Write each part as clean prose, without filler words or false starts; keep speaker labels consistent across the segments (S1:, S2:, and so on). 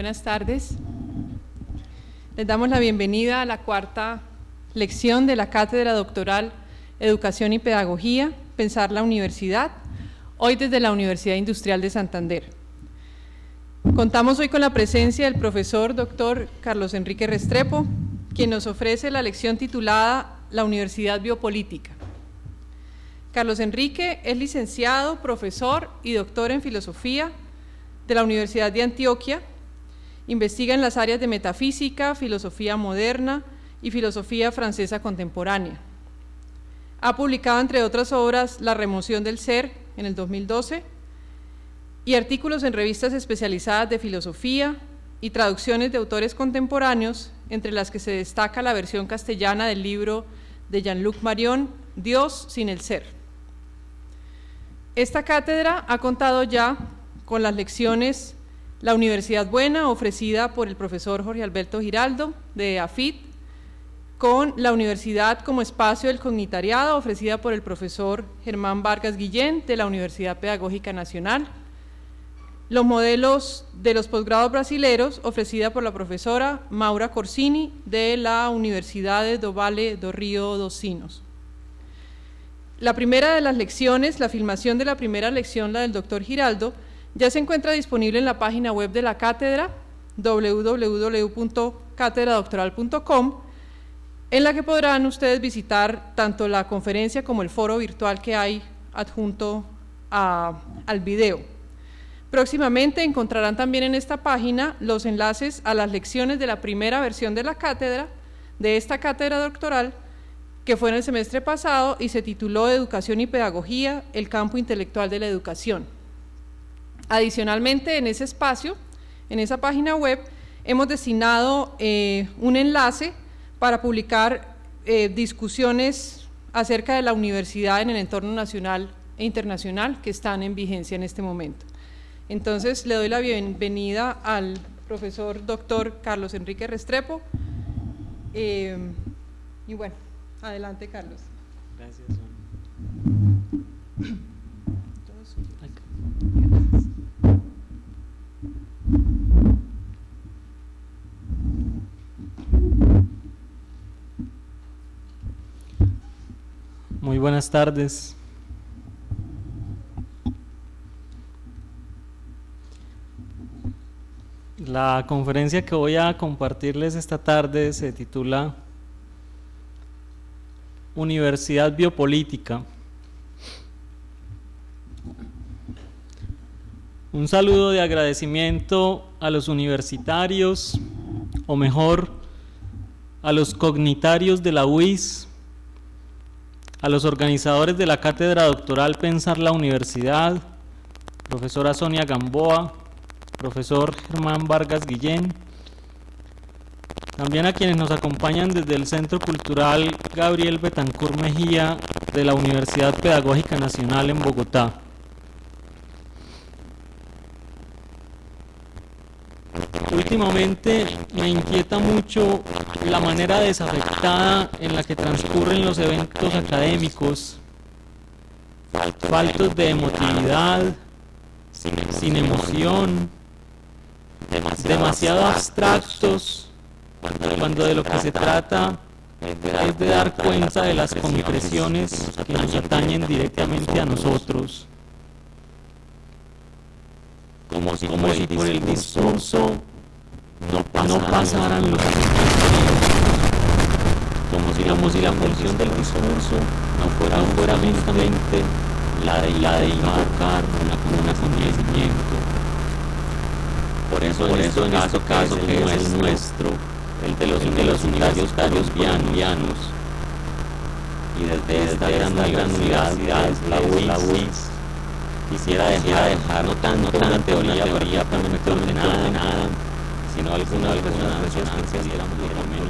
S1: buenas tardes. Les damos la bienvenida a la cuarta lección de la Cátedra Doctoral Educación y Pedagogía, Pensar la Universidad, hoy desde la Universidad Industrial de Santander. Contamos hoy con la presencia del profesor Dr. Carlos Enrique Restrepo, quien nos ofrece la lección titulada La Universidad Biopolítica. Carlos Enrique es licenciado, profesor y doctor en Filosofía de la Universidad de Antioquia. Investiga en las áreas de metafísica, filosofía moderna y filosofía francesa contemporánea. Ha publicado, entre otras obras, La remoción del ser en el 2012 y artículos en revistas especializadas de filosofía y traducciones de autores contemporáneos, entre las que se destaca la versión castellana del libro de Jean-Luc Marion, Dios sin el ser. Esta cátedra ha contado ya con las lecciones La Universidad Buena, ofrecida por el profesor Jorge Alberto Giraldo, de AFIT, con La Universidad como Espacio del Cognitariado, ofrecida por el profesor Germán Vargas Guillén, de la Universidad Pedagógica Nacional, los modelos de los posgrados brasileros, ofrecida por la profesora Maura Corsini, de la Universidad do Vale do Rio dos Sinos. La primera de las lecciones, la filmación de la primera lección, la del doctor Giraldo, ya se encuentra disponible en la página web de la cátedra, www.catedradoctoral.com, en la que podrán ustedes visitar tanto la conferencia como el foro virtual que hay adjunto al video. Próximamente encontrarán también en esta página los enlaces a las lecciones de la primera versión de la cátedra, de esta cátedra doctoral, que fue en el semestre pasado y se tituló Educación y Pedagogía, el campo intelectual de la educación. Adicionalmente, en ese espacio, en esa página web, hemos destinado un enlace para publicar discusiones acerca de la universidad en el entorno nacional e internacional que están en vigencia en este momento. Entonces, le doy la bienvenida al profesor doctor Carlos Enrique Restrepo. Y bueno, adelante, Carlos.
S2: Gracias, Muy buenas tardes. La conferencia que voy a compartirles esta tarde se titula Universidad Biopolítica. Un saludo de agradecimiento a los universitarios, o mejor, a los cognitarios de la UIS, a los organizadores de la Cátedra Doctoral Pensar la Universidad, profesora Sonia Gamboa, profesor Germán Vargas Guillén, también a quienes nos acompañan desde el Centro Cultural Gabriel Betancourt Mejía de la Universidad Pedagógica Nacional en Bogotá. Últimamente me inquieta mucho la manera desafectada en la que transcurren los eventos académicos, faltos de emotividad, sin emoción, demasiado abstractos, cuando de lo que se trata es de dar cuenta de las concreciones que nos atañen directamente a nosotros. Como si por el discurso no pasaran los como si la función del discurso no fuera únicamente la de invocar un acontecimiento. Por eso en este caso que es el nuestro, el de los universitarios pianos, y desde esta gran universidad, la UIS, quisiera dejar no tanto una teoría perfectamente ordenada, sino algunas resonancias que quisiéramos por lo menos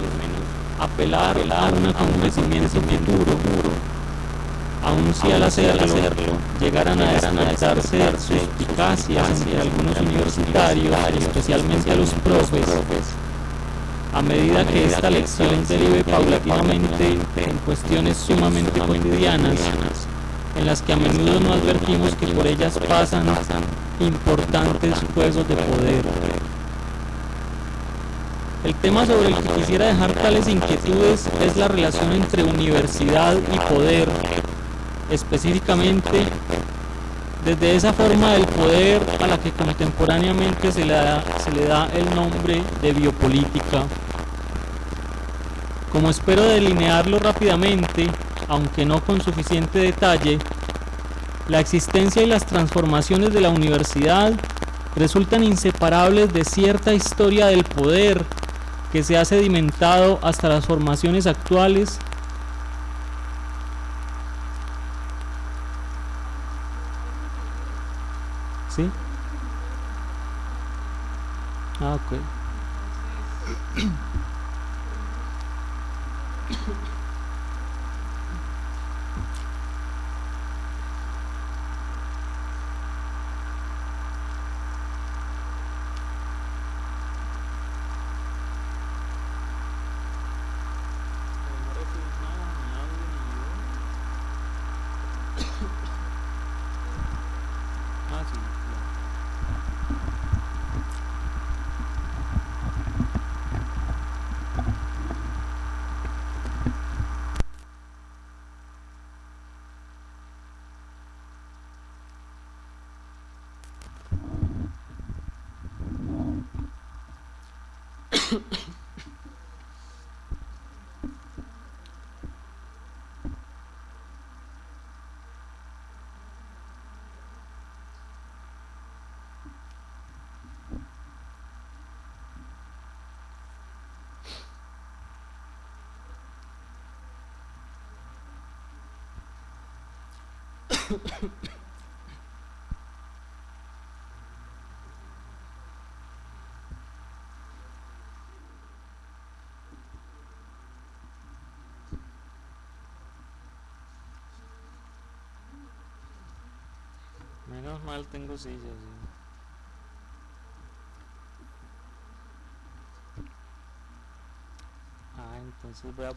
S2: apelar a un acontecimiento futuro, aun si al hacerlo llegaran a despertarse suspicacias entre algunos universitarios, especialmente a los profes, a medida que esta lección derive paulatinamente en cuestiones sumamente cotidianas, en las que a menudo no advertimos que por ellas pasan importantes juegos de poder.
S3: El tema sobre el que quisiera dejar tales inquietudes es la relación entre universidad y poder, específicamente desde esa forma del poder a la que contemporáneamente se le da el nombre de biopolítica. Como espero delinearlo rápidamente, aunque no con suficiente detalle, la existencia y las transformaciones de la universidad resultan inseparables de cierta historia del poder que se ha sedimentado hasta las formaciones actuales. ¿Sí? Ah, ok. Ah, sí, claro. Menos mal tengo sillas. Sí. Ah, entonces voy a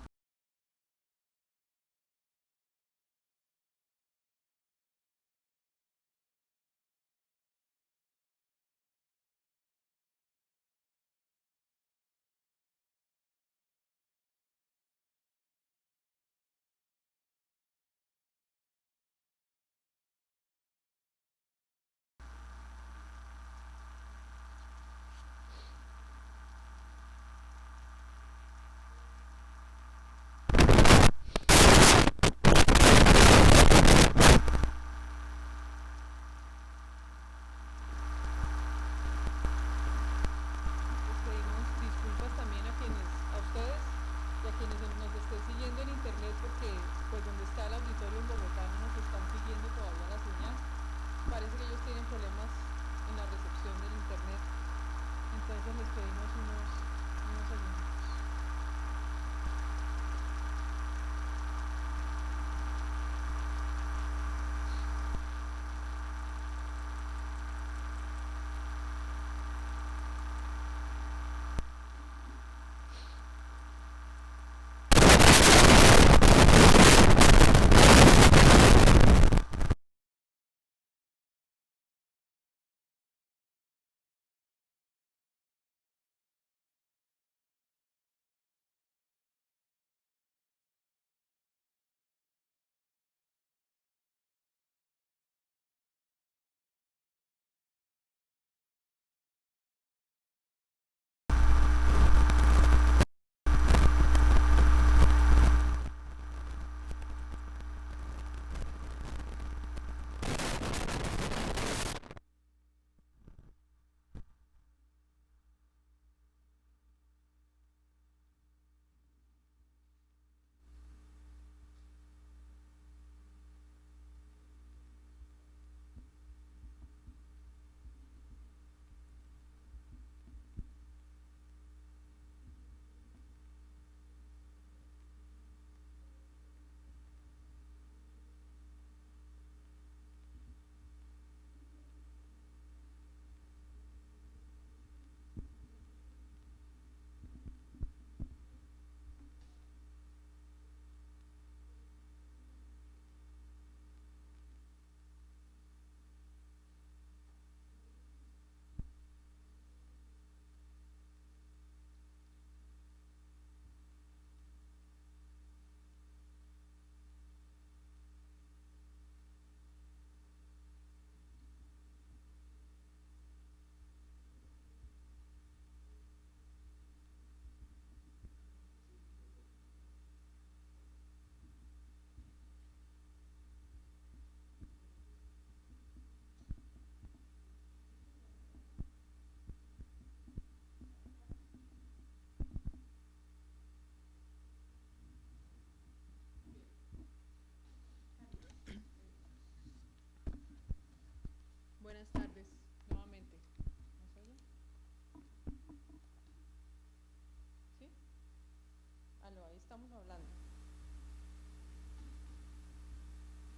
S1: estamos hablando.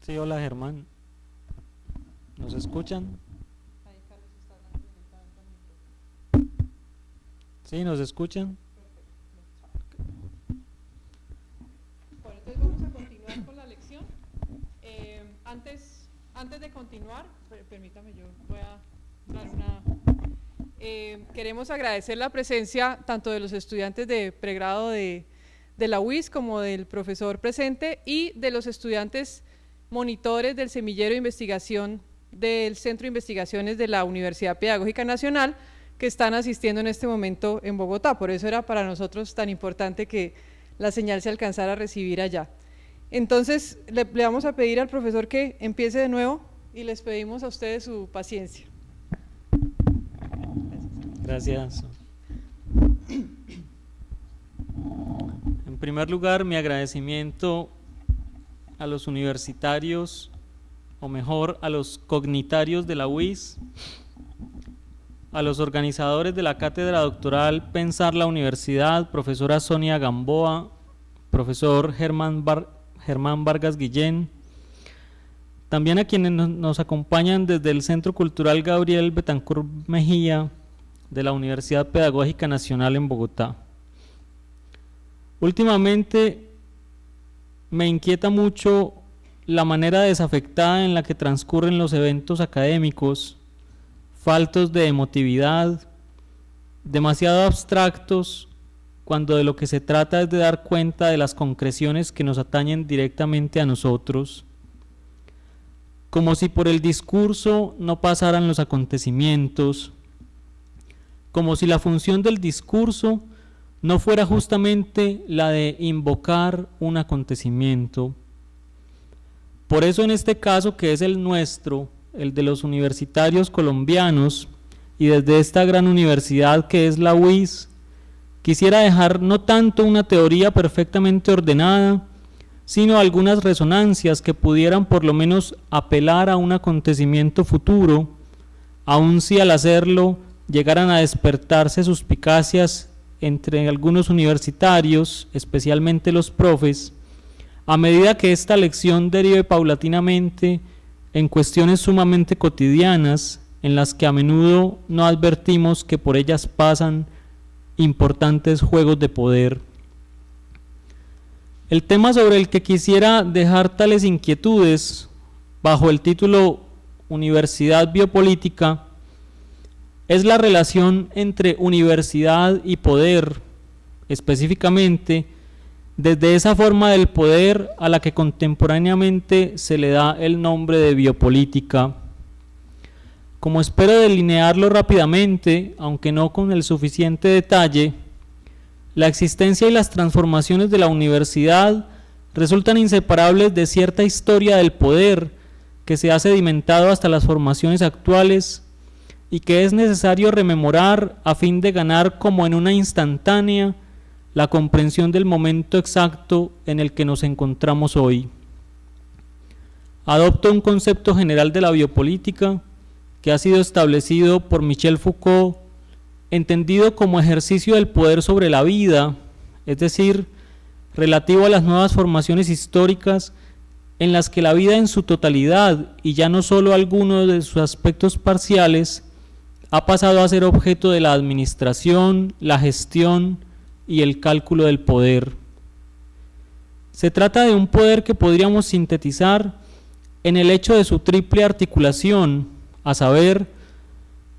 S3: Sí, hola Germán. ¿Nos escuchan?
S1: Ahí Carlos está hablando directamente al micrófono.
S3: Sí, ¿nos escuchan?
S1: Bueno, entonces vamos a continuar con la lección. Antes de continuar, permítame, yo voy a dar una... queremos agradecer la presencia tanto de los estudiantes de pregrado de la UIS como del profesor presente y de los estudiantes monitores del semillero de investigación del Centro de Investigaciones de la Universidad Pedagógica Nacional que están asistiendo en este momento en Bogotá. Por eso era para nosotros tan importante que la señal se alcanzara a recibir allá. Entonces le vamos a pedir al profesor que empiece de nuevo y les pedimos a ustedes su paciencia.
S3: Gracias. En primer lugar, mi agradecimiento a los universitarios, o mejor, a los cognitarios de la UIS, a los organizadores de la cátedra doctoral Pensar la Universidad, profesora Sonia Gamboa, profesor Germán Vargas Guillén, también a quienes nos acompañan desde el Centro Cultural Gabriel Betancourt Mejía de la Universidad Pedagógica Nacional en Bogotá. Últimamente me inquieta mucho la manera desafectada en la que transcurren los eventos académicos, faltos de emotividad, demasiado abstractos, cuando de lo que se trata es de dar cuenta de las concreciones que nos atañen directamente a nosotros, como si por el discurso no pasaran los acontecimientos, como si la función del discurso no fuera justamente la de invocar un acontecimiento. Por eso en este caso, que es el nuestro, el de los universitarios colombianos, y desde esta gran universidad que es la UIS, quisiera dejar no tanto una teoría perfectamente ordenada, sino algunas resonancias que pudieran por lo menos apelar a un acontecimiento futuro, aun si al hacerlo llegaran a despertarse suspicacias entre algunos universitarios, especialmente los profes, a medida que esta lección derive paulatinamente en cuestiones sumamente cotidianas, en las que a menudo no advertimos que por ellas pasan importantes juegos de poder. El tema sobre el que quisiera dejar tales inquietudes, bajo el título Universidad Biopolítica, es la relación entre universidad y poder, específicamente desde esa forma del poder a la que contemporáneamente se le da el nombre de biopolítica. Como espero delinearlo rápidamente, aunque no con el suficiente detalle, la existencia y las transformaciones de la universidad resultan inseparables de cierta historia del poder que se ha sedimentado hasta las formaciones actuales y que es necesario rememorar a fin de ganar como en una instantánea la comprensión del momento exacto en el que nos encontramos hoy. Adopto un concepto general de la biopolítica que ha sido establecido por Michel Foucault, entendido como ejercicio del poder sobre la vida, es decir, relativo a las nuevas formaciones históricas en las que la vida en su totalidad, y ya no solo algunos de sus aspectos parciales, ha pasado a ser objeto de la administración, la gestión y el cálculo del poder. Se trata de un poder que podríamos sintetizar en el hecho de su triple articulación, a saber,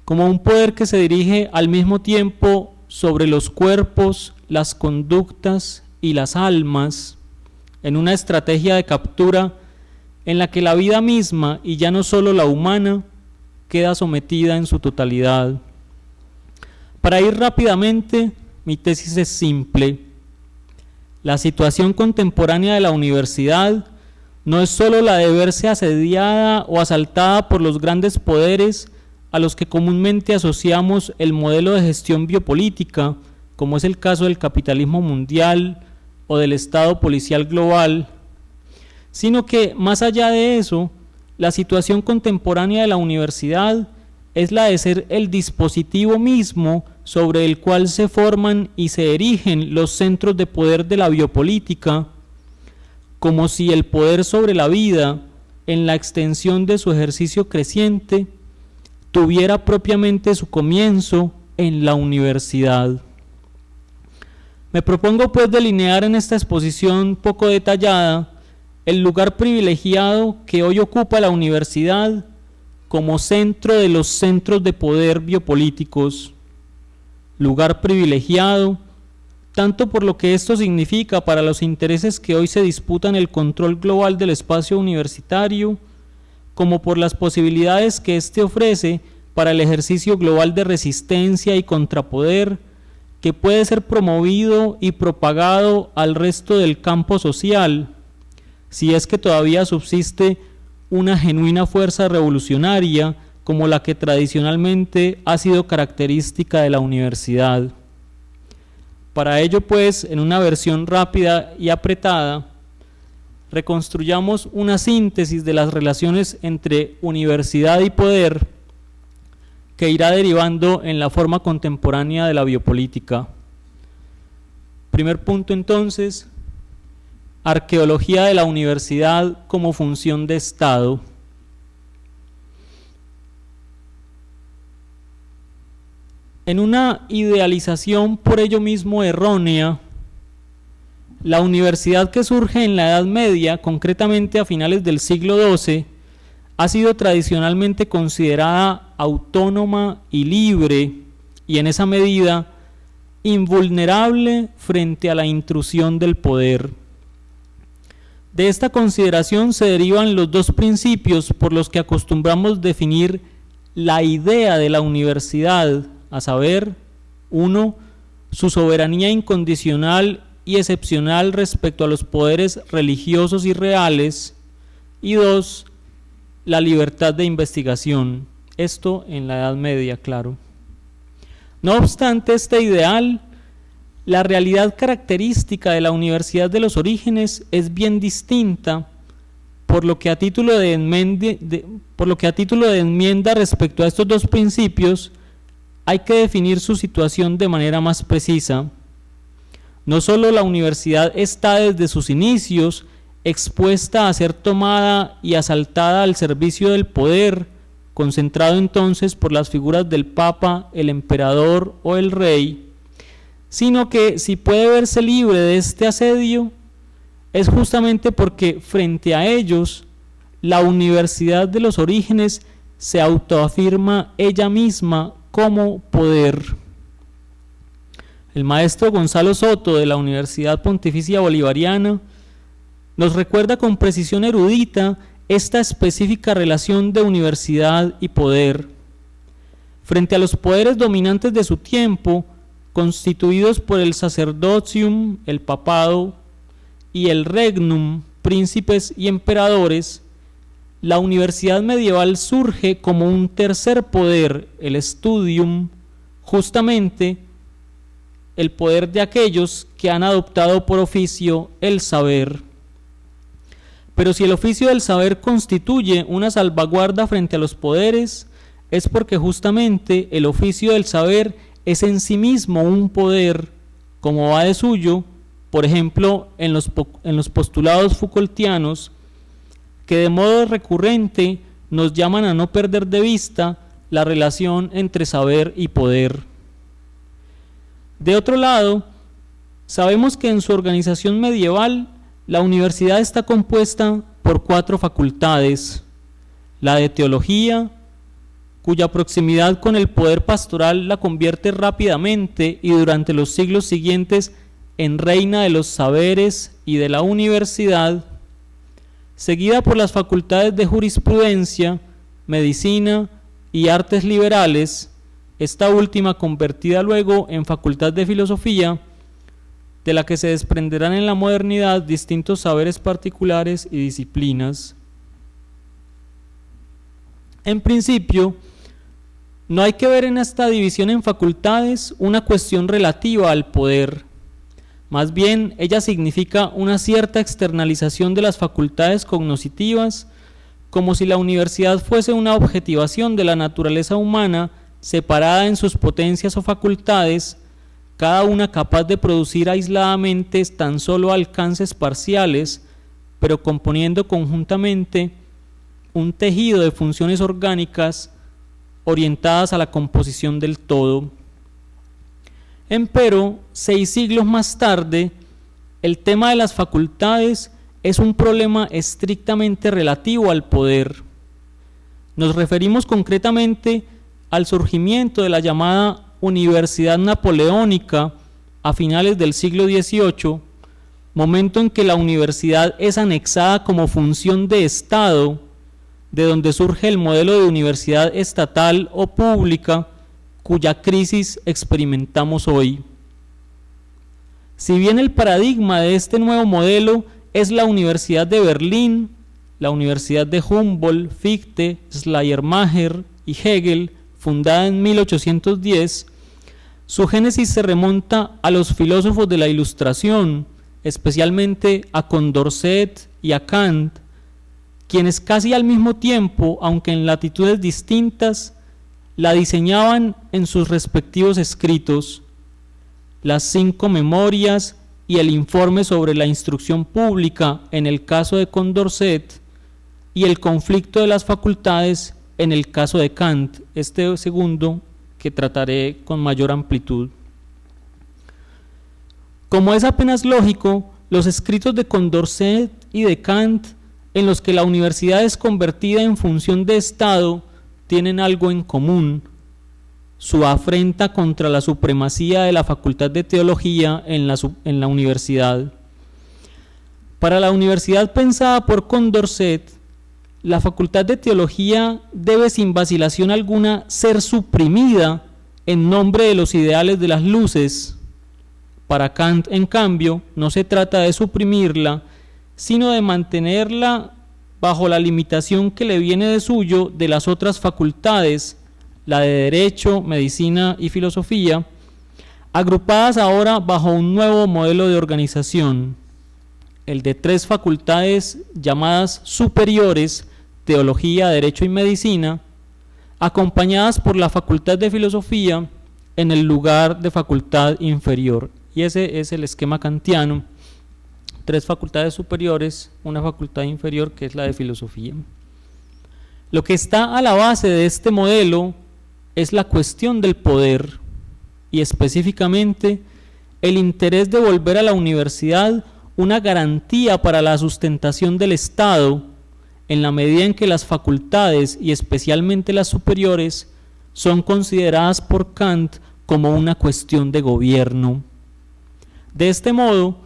S3: como un poder que se dirige al mismo tiempo sobre los cuerpos, las conductas y las almas, en una estrategia de captura en la que la vida misma, y ya no solo la humana, queda sometida en su totalidad. Para ir rápidamente, mi tesis es simple. La situación contemporánea de la universidad no es solo la de verse asediada o asaltada por los grandes poderes a los que comúnmente asociamos el modelo de gestión biopolítica, como es el caso del capitalismo mundial o del Estado policial global, sino que, más allá de eso, la situación contemporánea de la universidad es la de ser el dispositivo mismo sobre el cual se forman y se erigen los centros de poder de la biopolítica, como si el poder sobre la vida, en la extensión de su ejercicio creciente, tuviera propiamente su comienzo en la universidad. Me propongo pues delinear en esta exposición poco detallada el lugar privilegiado que hoy ocupa la universidad como centro de los centros de poder biopolíticos. Lugar privilegiado tanto por lo que esto significa para los intereses que hoy se disputan el control global del espacio universitario, como por las posibilidades que éste ofrece para el ejercicio global de resistencia y contrapoder, que puede ser promovido y propagado al resto del campo social, si es que todavía subsiste una genuina fuerza revolucionaria como la que tradicionalmente ha sido característica de la universidad. Para ello, pues, en una versión rápida y apretada, reconstruyamos una síntesis de las relaciones entre universidad y poder que irá derivando en la forma contemporánea de la biopolítica. Primer punto, entonces, arqueología de la universidad como función de Estado. En una idealización por ello mismo errónea, la universidad que surge en la Edad Media, concretamente a finales del siglo XII, ha sido tradicionalmente considerada autónoma y libre, y en esa medida invulnerable frente a la intrusión del poder. De esta consideración se derivan los dos principios por los que acostumbramos definir la idea de la universidad, a saber, 1, su soberanía incondicional y excepcional respecto a los poderes religiosos y reales, y 2, la libertad de investigación, esto en la Edad Media, claro. No obstante este ideal, la realidad característica de la Universidad de los Orígenes es bien distinta, por lo que a título de enmienda respecto a estos dos principios, hay que definir su situación de manera más precisa. No solo la universidad está desde sus inicios expuesta a ser tomada y asaltada al servicio del poder, concentrado entonces por las figuras del Papa, el Emperador o el Rey, sino que si puede verse libre de este asedio, es justamente porque frente a ellos, la Universidad de los Orígenes se autoafirma ella misma como poder. El maestro Gonzalo Soto de la Universidad Pontificia Bolivariana nos recuerda con precisión erudita esta específica relación de universidad y poder. Frente a los poderes dominantes de su tiempo, constituidos por el sacerdotium, el papado, y el regnum, príncipes y emperadores, la universidad medieval surge como un tercer poder, el studium, justamente el poder de aquellos que han adoptado por oficio el saber. Pero si el oficio del saber constituye una salvaguarda frente a los poderes, es porque justamente el oficio del saber es en sí mismo un poder, como va de suyo, por ejemplo, en los postulados Foucaultianos, que de modo recurrente nos llaman a no perder de vista la relación entre saber y poder. De otro lado, sabemos que en su organización medieval, la universidad está compuesta por 4 facultades: la de teología, cuya proximidad con el poder pastoral la convierte rápidamente y durante los siglos siguientes en reina de los saberes y de la universidad, seguida por las facultades de jurisprudencia, medicina y artes liberales, esta última convertida luego en facultad de filosofía, de la que se desprenderán en la modernidad distintos saberes particulares y disciplinas. En principio, no hay que ver en esta división en facultades una cuestión relativa al poder. Más bien, ella significa una cierta externalización de las facultades cognoscitivas, como si la universidad fuese una objetivación de la naturaleza humana separada en sus potencias o facultades, cada una capaz de producir aisladamente tan solo alcances parciales, pero componiendo conjuntamente un tejido de funciones orgánicas orientadas a la composición del todo. Empero, 6 siglos más tarde, el tema de las facultades es un problema estrictamente relativo al poder. Nos referimos concretamente al surgimiento de la llamada Universidad Napoleónica a finales del siglo XVIII, momento en que la universidad es anexada como función de Estado, de donde surge el modelo de universidad estatal o pública, cuya crisis experimentamos hoy. Si bien el paradigma de este nuevo modelo es la Universidad de Berlín, la Universidad de Humboldt, Fichte, Schleiermacher y Hegel, fundada en 1810, su génesis se remonta a los filósofos de la Ilustración, especialmente a Condorcet y a Kant, quienes casi al mismo tiempo, aunque en latitudes distintas, la diseñaban en sus respectivos escritos. Las 5 memorias y el informe sobre la instrucción pública en el caso de Condorcet y el conflicto de las facultades en el caso de Kant, este segundo que trataré con mayor amplitud. Como es apenas lógico, los escritos de Condorcet y de Kant, en los que la universidad es convertida en función de Estado, tienen algo en común: su afrenta contra la supremacía de la Facultad de Teología en la universidad. Para la universidad pensada por Condorcet, la Facultad de Teología debe sin vacilación alguna ser suprimida en nombre de los ideales de las luces. Para Kant, en cambio, no se trata de suprimirla, sino de mantenerla bajo la limitación que le viene de suyo de las otras facultades, la de Derecho, Medicina y Filosofía, agrupadas ahora bajo un nuevo modelo de organización, el de 3 facultades llamadas superiores, Teología, Derecho y Medicina, acompañadas por la Facultad de Filosofía en el lugar de facultad inferior. Y ese es el esquema kantiano: 3 facultades superiores, una facultad inferior que es la de Filosofía. Lo que está a la base de este modelo es la cuestión del poder y específicamente el interés de volver a la universidad una garantía para la sustentación del Estado, en la medida en que las facultades y especialmente las superiores son consideradas por Kant como una cuestión de gobierno. De este modo,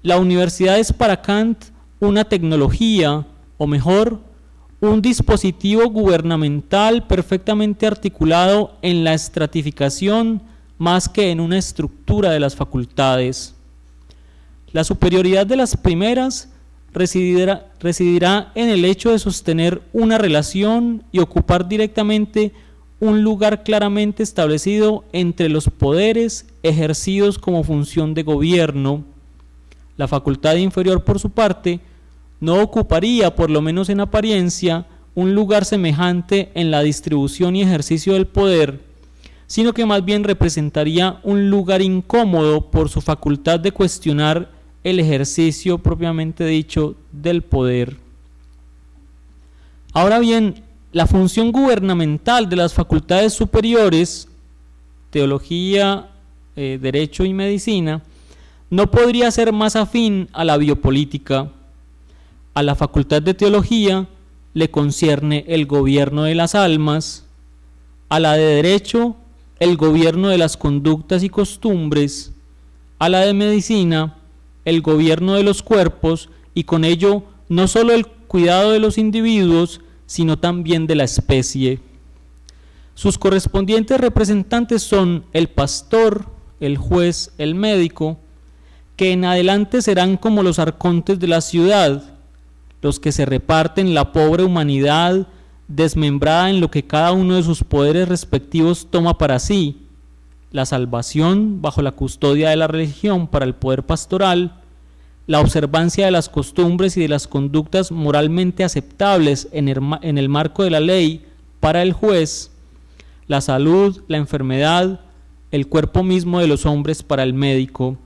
S3: la universidad es para Kant una tecnología, o mejor, un dispositivo gubernamental perfectamente articulado en la estratificación más que en una estructura de las facultades. La superioridad de las primeras residirá en el hecho de sostener una relación y ocupar directamente un lugar claramente establecido entre los poderes ejercidos como función de gobierno. La facultad inferior, por su parte, no ocuparía, por lo menos en apariencia, un lugar semejante en la distribución y ejercicio del poder, sino que más bien representaría un lugar incómodo por su facultad de cuestionar el ejercicio propiamente dicho del poder. Ahora bien, la función gubernamental de las facultades superiores, Teología, Derecho y Medicina, no podría ser más afín a la biopolítica. A la Facultad de Teología le concierne el gobierno de las almas, a la de Derecho el gobierno de las conductas y costumbres, a la de Medicina el gobierno de los cuerpos y con ello no solo el cuidado de los individuos, sino también de la especie. Sus correspondientes representantes son el pastor, el juez, el médico, que en adelante serán como los arcontes de la ciudad, los que se reparten la pobre humanidad desmembrada en lo que cada uno de sus poderes respectivos toma para sí: la salvación bajo la custodia de la religión para el poder pastoral, la observancia de las costumbres y de las conductas moralmente aceptables en el marco de la ley para el juez, la salud, la enfermedad, el cuerpo mismo de los hombres para el médico.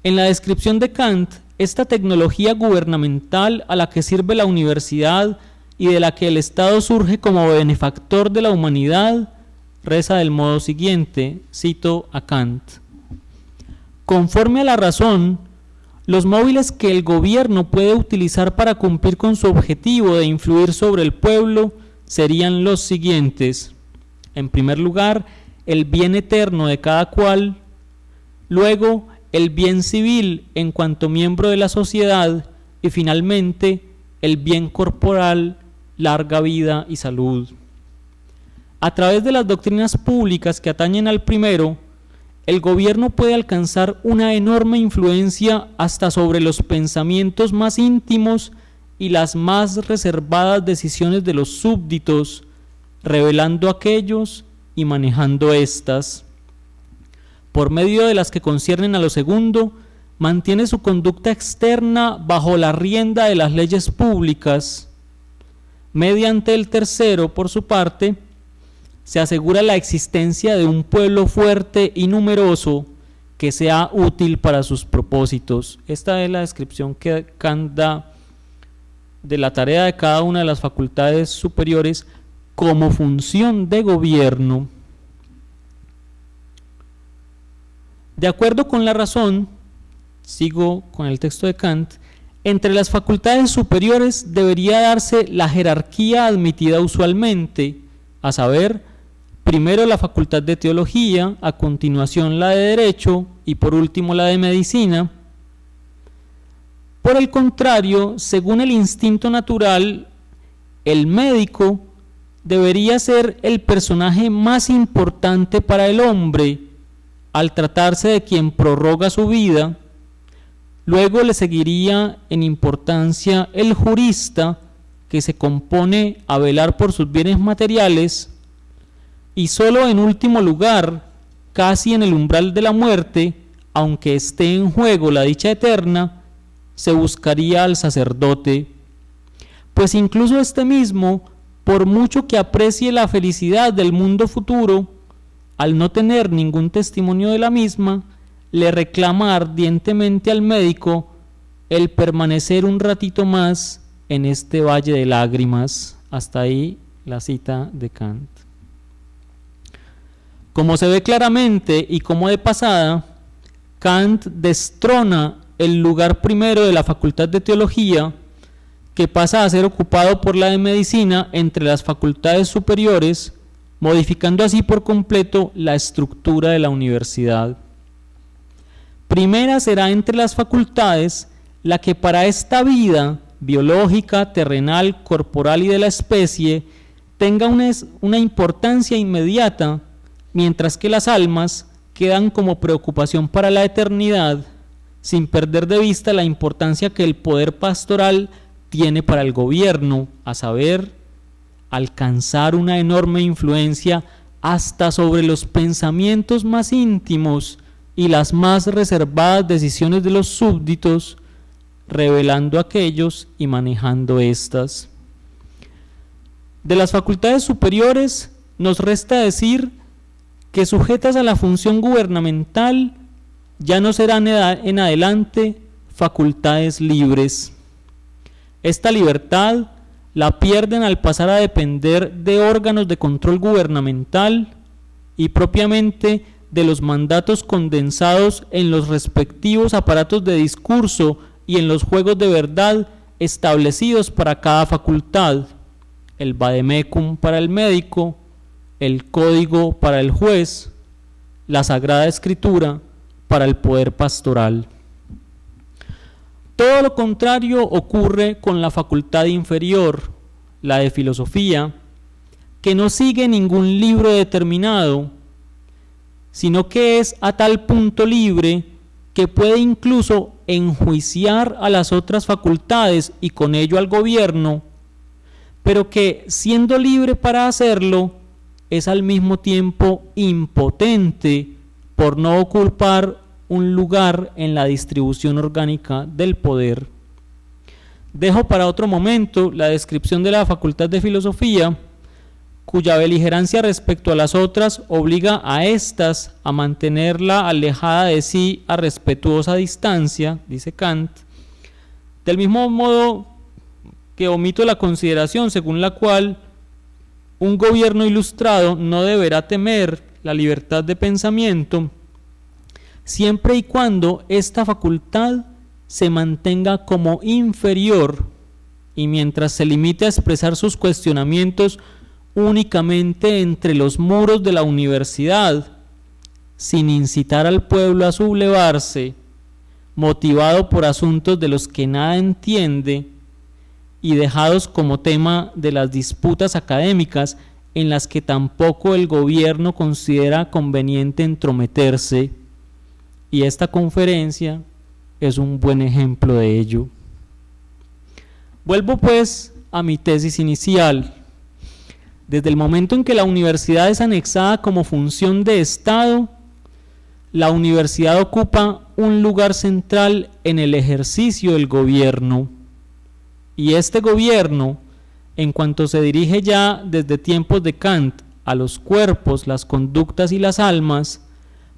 S3: En la descripción de Kant, esta tecnología gubernamental a la que sirve la universidad y de la que el Estado surge como benefactor de la humanidad, reza del modo siguiente, cito a Kant: conforme a la razón, los móviles que el gobierno puede utilizar para cumplir con su objetivo de influir sobre el pueblo serían los siguientes: en primer lugar, el bien eterno de cada cual; luego, el bien civil en cuanto miembro de la sociedad; y finalmente, el bien corporal, larga vida y salud. A través de las doctrinas públicas que atañen al primero, el gobierno puede alcanzar una enorme influencia hasta sobre los pensamientos más íntimos y las más reservadas decisiones de los súbditos, revelando aquellos y manejando éstas. Por medio de las que conciernen a lo segundo, mantiene su conducta externa bajo la rienda de las leyes públicas. Mediante el tercero, por su parte, se asegura la existencia de un pueblo fuerte y numeroso que sea útil para sus propósitos. Esta es la descripción que Kant da de la tarea de cada una de las facultades superiores como función de gobierno. De acuerdo con la razón, sigo con el texto de Kant, entre las facultades superiores debería darse la jerarquía admitida usualmente, a saber, primero la facultad de teología, a continuación la de derecho y por último la de medicina. Por el contrario, según el instinto natural, el médico debería ser el personaje más importante para el hombre, al tratarse de quien prorroga su vida. Luego le seguiría en importancia el jurista, que se compone a velar por sus bienes materiales, y solo en último lugar, casi en el umbral de la muerte, aunque esté en juego la dicha eterna, se buscaría al sacerdote, pues incluso este mismo, por mucho que aprecie la felicidad del mundo futuro, al no tener ningún testimonio de la misma, le reclama ardientemente al médico el permanecer un ratito más en este valle de lágrimas. Hasta ahí la cita de Kant. Como se ve claramente y como de pasada, Kant destrona el lugar primero de la facultad de teología, que pasa a ser ocupado por la de medicina entre las facultades superiores, modificando así por completo la estructura de la universidad. Primera será entre las facultades la que para esta vida biológica, terrenal, corporal y de la especie tenga una importancia inmediata, mientras que las almas quedan como preocupación para la eternidad, sin perder de vista la importancia que el poder pastoral tiene para el gobierno, a saber, alcanzar una enorme influencia hasta sobre los pensamientos más íntimos y las más reservadas decisiones de los súbditos, revelando aquellos y manejando éstas. De las facultades superiores nos resta decir que sujetas a la función gubernamental ya no serán en adelante facultades libres. Esta libertad la pierden al pasar a depender de órganos de control gubernamental y propiamente de los mandatos condensados en los respectivos aparatos de discurso y en los juegos de verdad establecidos para cada facultad, el vademecum para el médico, el código para el juez, la Sagrada Escritura para el poder pastoral. Todo lo contrario ocurre con la facultad inferior, la de filosofía, que no sigue ningún libro determinado, sino que es a tal punto libre que puede incluso enjuiciar a las otras facultades y con ello al gobierno, pero que, siendo libre para hacerlo, es al mismo tiempo impotente por no ocupar un lugar en la distribución orgánica del poder. Dejo para otro momento la descripción de la facultad de filosofía, cuya beligerancia respecto a las otras obliga a éstas a mantenerla alejada de sí a respetuosa distancia, dice Kant, del mismo modo que omito la consideración según la cual un gobierno ilustrado no deberá temer la libertad de pensamiento siempre y cuando esta facultad se mantenga como inferior y mientras se limite a expresar sus cuestionamientos únicamente entre los muros de la universidad, sin incitar al pueblo a sublevarse, motivado por asuntos de los que nada entiende y dejados como tema de las disputas académicas en las que tampoco el gobierno considera conveniente entrometerse, y esta conferencia es un buen ejemplo de ello. Vuelvo pues a mi tesis inicial. Desde el momento en que la universidad es anexada como función de Estado, la universidad ocupa un lugar central en el ejercicio del gobierno. Y este gobierno, en cuanto se dirige ya desde tiempos de Kant a los cuerpos, las conductas y las almas,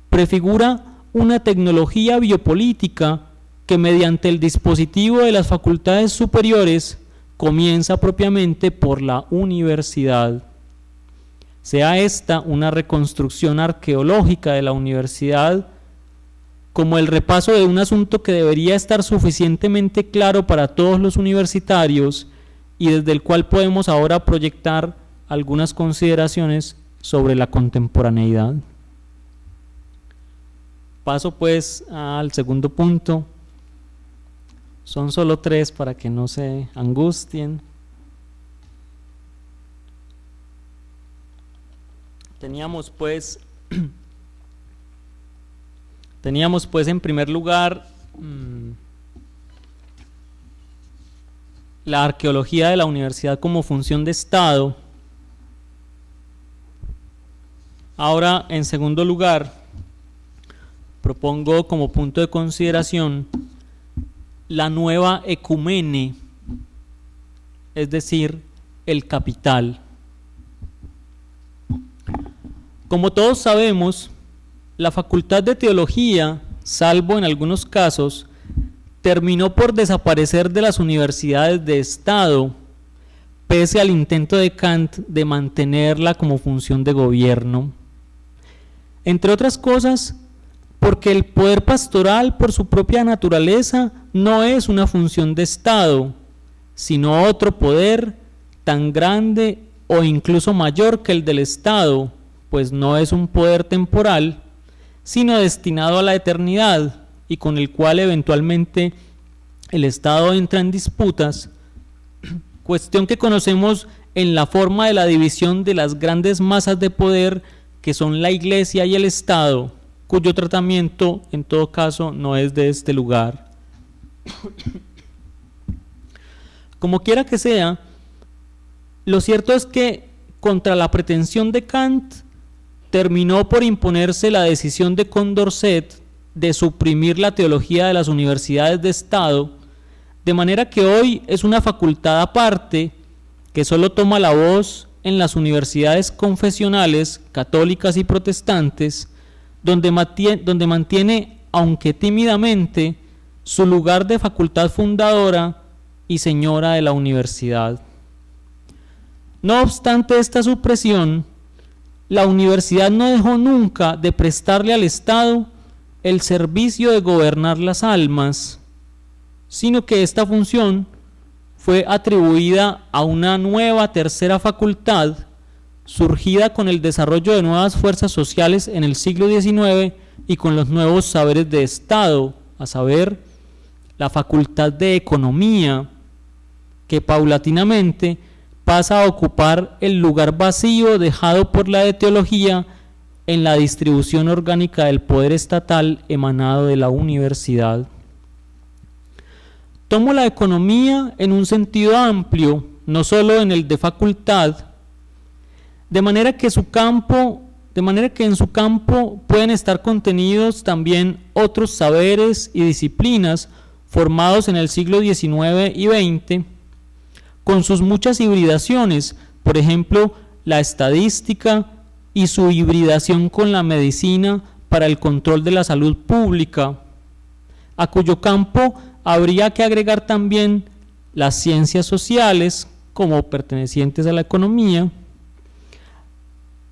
S3: prefigura una tecnología biopolítica que mediante el dispositivo de las facultades superiores comienza propiamente por la universidad. Sea esta una reconstrucción arqueológica de la universidad, como el repaso de un asunto que debería estar suficientemente claro para todos los universitarios y desde el cual podemos ahora proyectar algunas consideraciones sobre la contemporaneidad. Paso pues al segundo punto. Son solo 3 para que no se angustien. Teníamos pues en primer lugar la arqueología de la universidad como función de Estado. Ahora, en segundo lugar, propongo como punto de consideración la nueva ecumene, es decir, el capital. Como todos sabemos, la Facultad de Teología, salvo en algunos casos, terminó por desaparecer de las universidades de Estado, pese al intento de Kant de mantenerla como función de gobierno. Entre otras cosas, porque el poder pastoral por su propia naturaleza no es una función de Estado, sino otro poder tan grande o incluso mayor que el del Estado, pues no es un poder temporal, sino destinado a la eternidad y con el cual eventualmente el Estado entra en disputas, cuestión que conocemos en la forma de la división de las grandes masas de poder que son la Iglesia y el Estado, cuyo tratamiento en todo caso no es de este lugar. Como quiera que sea, lo cierto es que contra la pretensión de Kant terminó por imponerse la decisión de Condorcet de suprimir la teología de las universidades de Estado, de manera que hoy es una facultad aparte que solo toma la voz en las universidades confesionales católicas y protestantes, donde mantiene, aunque tímidamente, su lugar de facultad fundadora y señora de la universidad. No obstante esta supresión, la universidad no dejó nunca de prestarle al Estado el servicio de gobernar las almas, sino que esta función fue atribuida a una nueva tercera facultad surgida con el desarrollo de nuevas fuerzas sociales en el siglo XIX y con los nuevos saberes de Estado, a saber, la facultad de Economía, que paulatinamente pasa a ocupar el lugar vacío dejado por la de Teología en la distribución orgánica del poder estatal emanado de la universidad. Tomo la economía en un sentido amplio, no solo en el de facultad, de manera que en su campo pueden estar contenidos también otros saberes y disciplinas formados en el siglo XIX y XX, con sus muchas hibridaciones, por ejemplo, la estadística y su hibridación con la medicina para el control de la salud pública, a cuyo campo habría que agregar también las ciencias sociales como pertenecientes a la economía,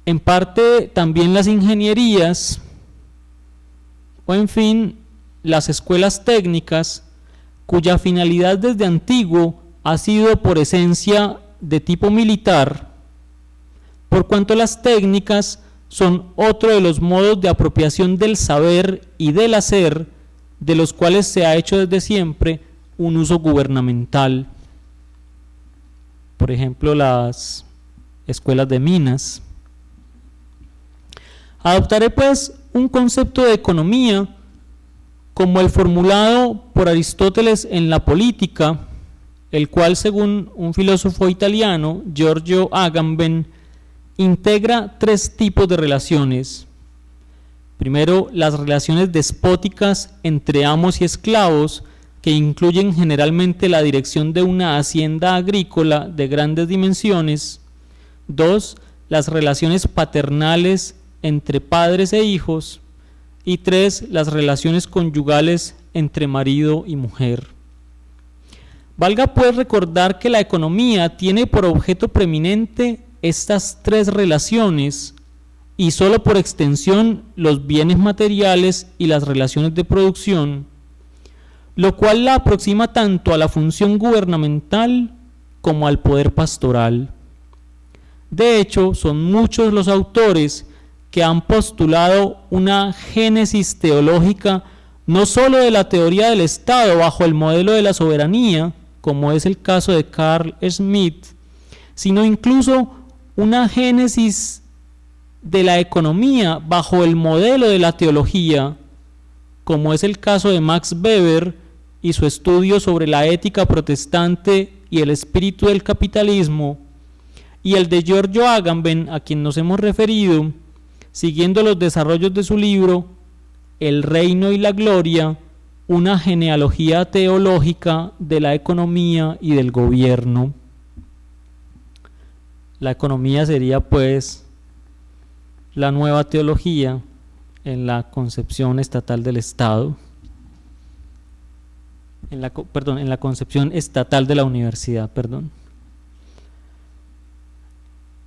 S3: en parte también las ingenierías, o en fin, las escuelas técnicas, cuya finalidad desde antiguo ha sido por esencia de tipo militar, por cuanto las técnicas son otro de los modos de apropiación del saber y del hacer, de los cuales se ha hecho desde siempre un uso gubernamental. Por ejemplo, las escuelas de minas. Adoptaré pues un concepto de economía como el formulado por Aristóteles en la Política, el cual, según un filósofo italiano, Giorgio Agamben, integra tres tipos de relaciones. Primero, las relaciones despóticas entre amos y esclavos, que incluyen generalmente la dirección de una hacienda agrícola de grandes dimensiones. Dos, las relaciones paternales entre padres e hijos. Y tres, las relaciones conyugales entre marido y mujer. Valga pues recordar que la economía tiene por objeto preeminente estas tres relaciones y solo por extensión los bienes materiales y las relaciones de producción, lo cual la aproxima tanto a la función gubernamental como al poder pastoral. De hecho, son muchos los autores que han postulado una génesis teológica no sólo de la teoría del Estado bajo el modelo de la soberanía, como es el caso de Carl Schmitt, sino incluso una génesis de la economía bajo el modelo de la teología, como es el caso de Max Weber y su estudio sobre la ética protestante y el espíritu del capitalismo, y el de Giorgio Agamben, a quien nos hemos referido, siguiendo los desarrollos de su libro El reino y la gloria, una genealogía teológica de la economía y del gobierno. La economía sería pues la nueva teología en la concepción estatal del Estado, en la concepción estatal de la universidad,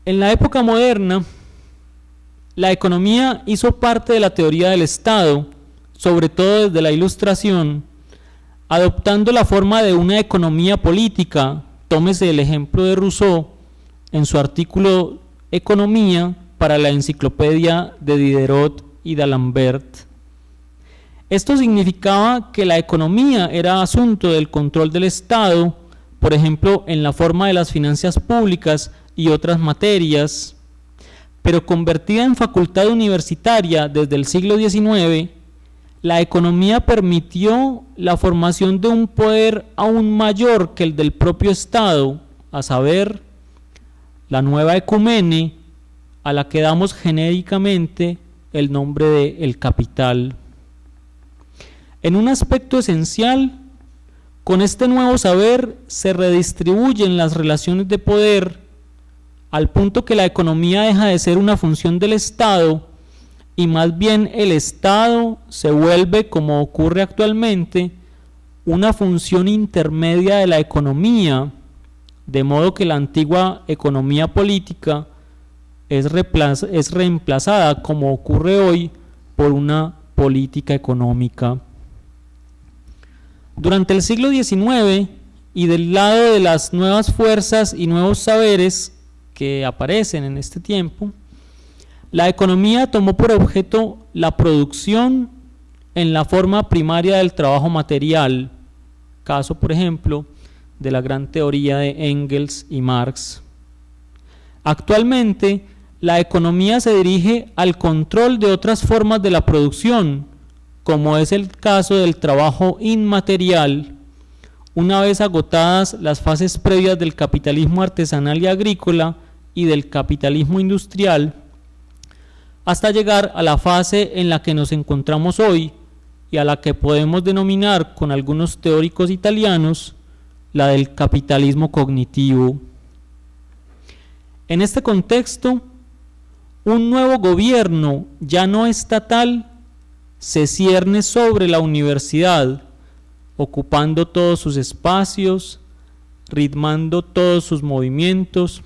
S3: En la época moderna, la economía hizo parte de la teoría del Estado, sobre todo desde la Ilustración, adoptando la forma de una economía política. Tómese el ejemplo de Rousseau en su artículo Economía para la enciclopedia de Diderot y d'Alembert. Esto significaba que la economía era asunto del control del Estado, por ejemplo, en la forma de las finanzas públicas y otras materias, pero convertida en facultad universitaria desde el siglo XIX, la economía permitió la formación de un poder aún mayor que el del propio Estado, a saber, la nueva ecumene, a la que damos genéricamente el nombre de el capital. En un aspecto esencial, con este nuevo saber se redistribuyen las relaciones de poder al punto que la economía deja de ser una función del Estado y más bien el Estado se vuelve, como ocurre actualmente, una función intermedia de la economía, de modo que la antigua economía política es reemplazada, como ocurre hoy, por una política económica. Durante el siglo XIX y del lado de las nuevas fuerzas y nuevos saberes que aparecen en este tiempo, la economía tomó por objeto la producción en la forma primaria del trabajo material, caso por ejemplo de la gran teoría de Engels y Marx. Actualmente, la economía se dirige al control de otras formas de la producción, como es el caso del trabajo inmaterial, una vez agotadas las fases previas del capitalismo artesanal y agrícola y del capitalismo industrial, hasta llegar a la fase en la que nos encontramos hoy y a la que podemos denominar con algunos teóricos italianos la del capitalismo cognitivo. En este contexto, un nuevo gobierno, ya no estatal, se cierne sobre la universidad, ocupando todos sus espacios, ritmando todos sus movimientos,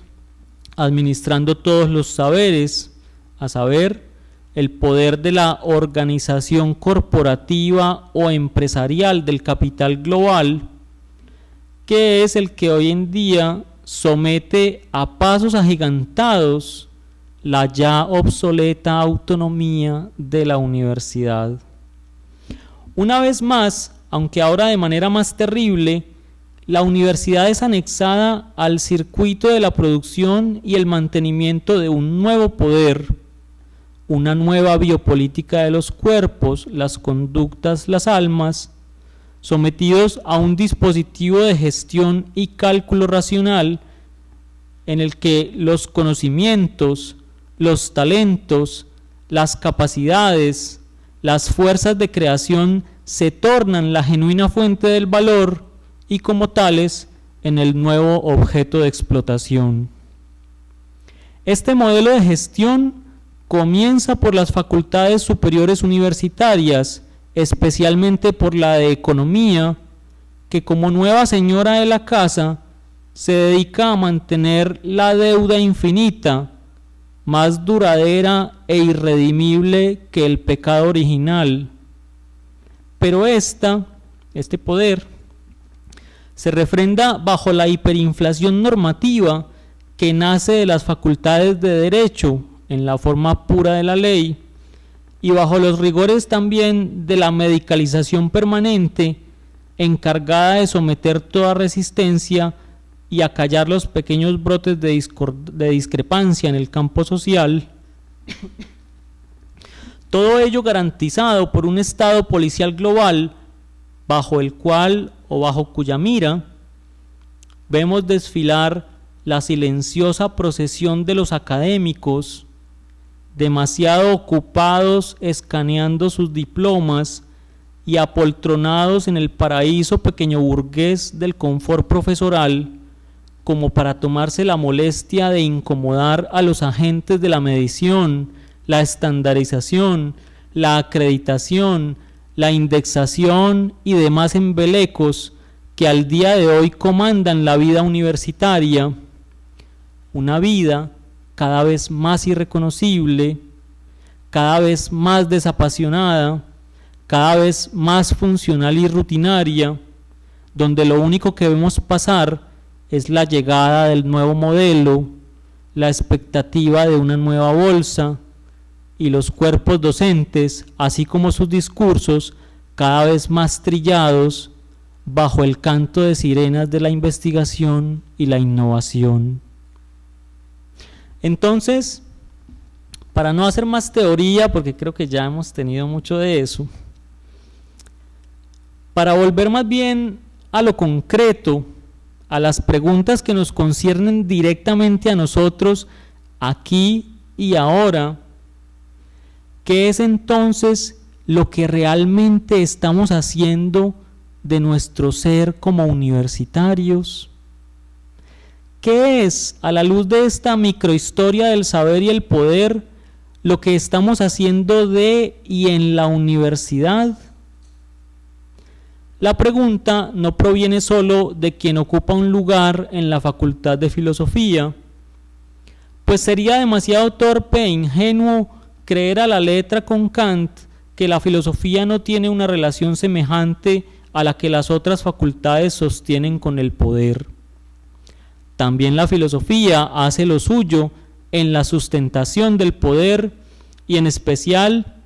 S3: administrando todos los saberes, a saber, el poder de la organización corporativa o empresarial del capital global, que es el que hoy en día somete a pasos agigantados la ya obsoleta autonomía de la universidad. Una vez más, aunque ahora de manera más terrible, la universidad es anexada al circuito de la producción y el mantenimiento de un nuevo poder, una nueva biopolítica de los cuerpos, las conductas, las almas, sometidos a un dispositivo de gestión y cálculo racional en el que los conocimientos, los talentos, las capacidades, las fuerzas de creación se tornan la genuina fuente del valor y como tales en el nuevo objeto de explotación. Este modelo de gestión comienza por las facultades superiores universitarias, especialmente por la de Economía, que como nueva señora de la casa se dedica a mantener la deuda infinita, más duradera e irredimible que el pecado original. Pero este poder, se refrenda bajo la hiperinflación normativa que nace de las facultades de derecho en la forma pura de la ley y bajo los rigores también de la medicalización permanente encargada de someter toda resistencia y acallar los pequeños brotes de discrepancia en el campo social, todo ello garantizado por un Estado policial global bajo el cual o bajo cuya mira vemos desfilar la silenciosa procesión de los académicos, demasiado ocupados escaneando sus diplomas y apoltronados en el paraíso pequeño burgués del confort profesoral, como para tomarse la molestia de incomodar a los agentes de la medición, la estandarización, la acreditación, la indexación y demás embelecos que al día de hoy comandan la vida universitaria, una vida cada vez más irreconocible, cada vez más desapasionada, cada vez más funcional y rutinaria, donde lo único que vemos pasar es la llegada del nuevo modelo, la expectativa de una nueva bolsa y los cuerpos docentes, así como sus discursos, cada vez más trillados bajo el canto de sirenas de la investigación y la innovación. Entonces, para no hacer más teoría, porque creo que ya hemos tenido mucho de eso, para volver más bien a lo concreto, a las preguntas que nos conciernen directamente a nosotros aquí y ahora, ¿qué es entonces lo que realmente estamos haciendo de nuestro ser como universitarios? ¿Qué es, a la luz de esta microhistoria del saber y el poder, lo que estamos haciendo de y en la universidad? La pregunta no proviene solo de quien ocupa un lugar en la Facultad de Filosofía, pues sería demasiado torpe e ingenuo creer a la letra con Kant que la filosofía no tiene una relación semejante a la que las otras facultades sostienen con el poder. También la filosofía hace lo suyo en la sustentación del poder y en especial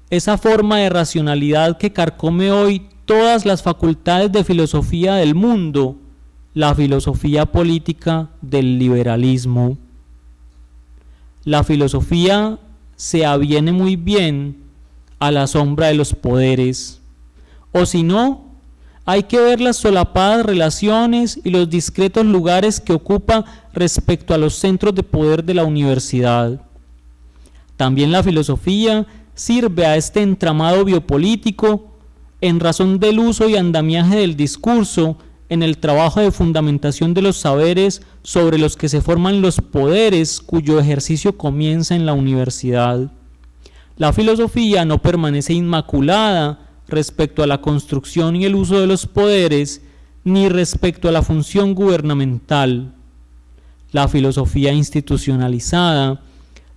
S3: esa forma de racionalidad que carcome hoy todas las facultades de filosofía del mundo, la filosofía política del liberalismo. La filosofía se aviene muy bien a la sombra de los poderes, o si no, hay que ver las solapadas relaciones y los discretos lugares que ocupa respecto a los centros de poder de la universidad. También la filosofía sirve a este entramado biopolítico en razón del uso y andamiaje del discurso en el trabajo de fundamentación de los saberes sobre los que se forman los poderes cuyo ejercicio comienza en la universidad. La filosofía no permanece inmaculada respecto a la construcción y el uso de los poderes, ni respecto a la función gubernamental. La filosofía institucionalizada,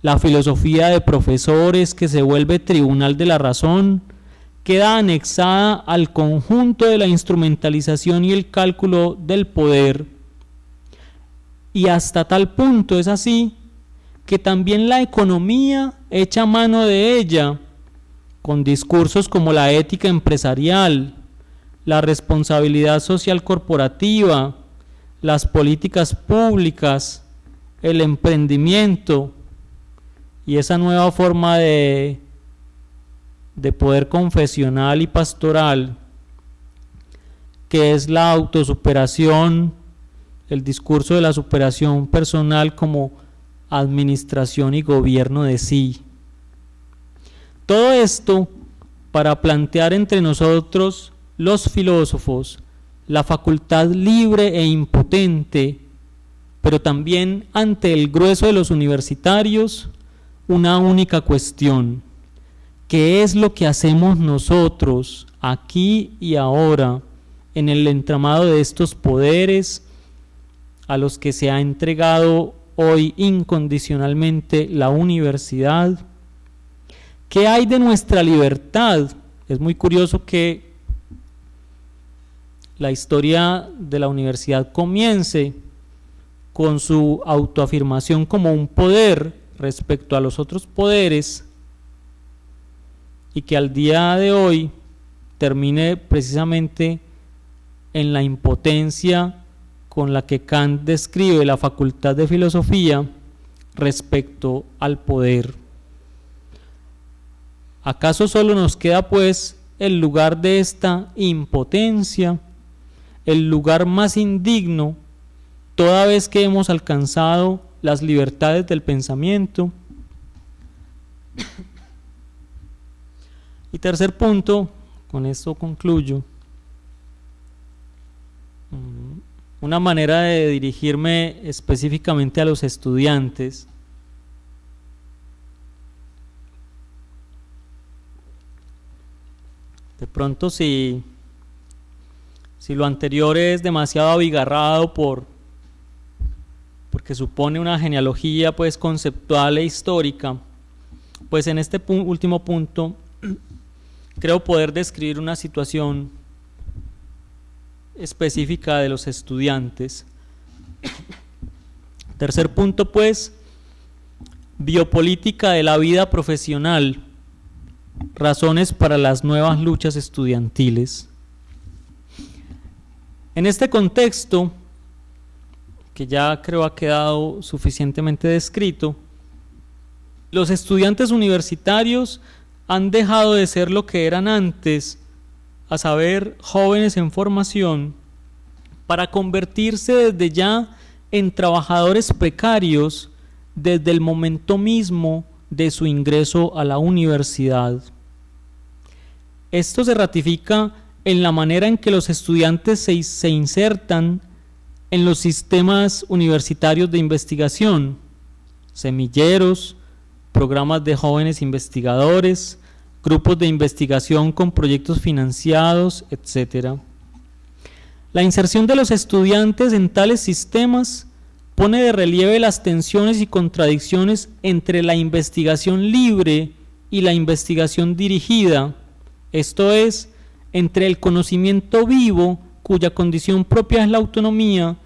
S3: la filosofía de profesores que se vuelve tribunal de la razón, queda anexada al conjunto de la instrumentalización y el cálculo del poder. Y hasta tal punto es así que también la economía echa mano de ella, con discursos como la ética empresarial, la responsabilidad social corporativa, las políticas públicas, el emprendimiento y esa nueva forma de poder confesional y pastoral, que es la autosuperación, el discurso de la superación personal como administración y gobierno de sí. Todo esto para plantear entre nosotros, los filósofos, la facultad libre e impotente, pero también ante el grueso de los universitarios, una única cuestión: ¿qué es lo que hacemos nosotros aquí y ahora en el entramado de estos poderes a los que se ha entregado hoy incondicionalmente la universidad? ¿Qué hay de nuestra libertad? Es muy curioso que la historia de la universidad comience con su autoafirmación como un poder respecto a los otros poderes y que al día de hoy termine precisamente en la impotencia con la que Kant describe la facultad de filosofía respecto al poder. ¿Acaso solo nos queda pues el lugar de esta impotencia, el lugar más indigno, toda vez que hemos alcanzado las libertades del pensamiento? Y tercer punto, con esto concluyo, una manera de dirigirme específicamente a los estudiantes. De pronto si lo anterior es demasiado abigarrado porque supone una genealogía pues conceptual e histórica, pues en este último punto creo poder describir una situación específica de los estudiantes. Tercer punto pues, biopolítica de la vida profesional, razones para las nuevas luchas estudiantiles. En este contexto, que ya creo ha quedado suficientemente descrito, los estudiantes universitarios han dejado de ser lo que eran antes, a saber, jóvenes en formación, para convertirse desde ya en trabajadores precarios desde el momento mismo de su ingreso a la universidad. Esto se ratifica en la manera en que los estudiantes se insertan en los sistemas universitarios de investigación, semilleros, programas de jóvenes investigadores, grupos de investigación con proyectos financiados, etc. La inserción de los estudiantes en tales sistemas pone de relieve las tensiones y contradicciones entre la investigación libre y la investigación dirigida, esto es, entre el conocimiento vivo, cuya condición propia es la autonomía,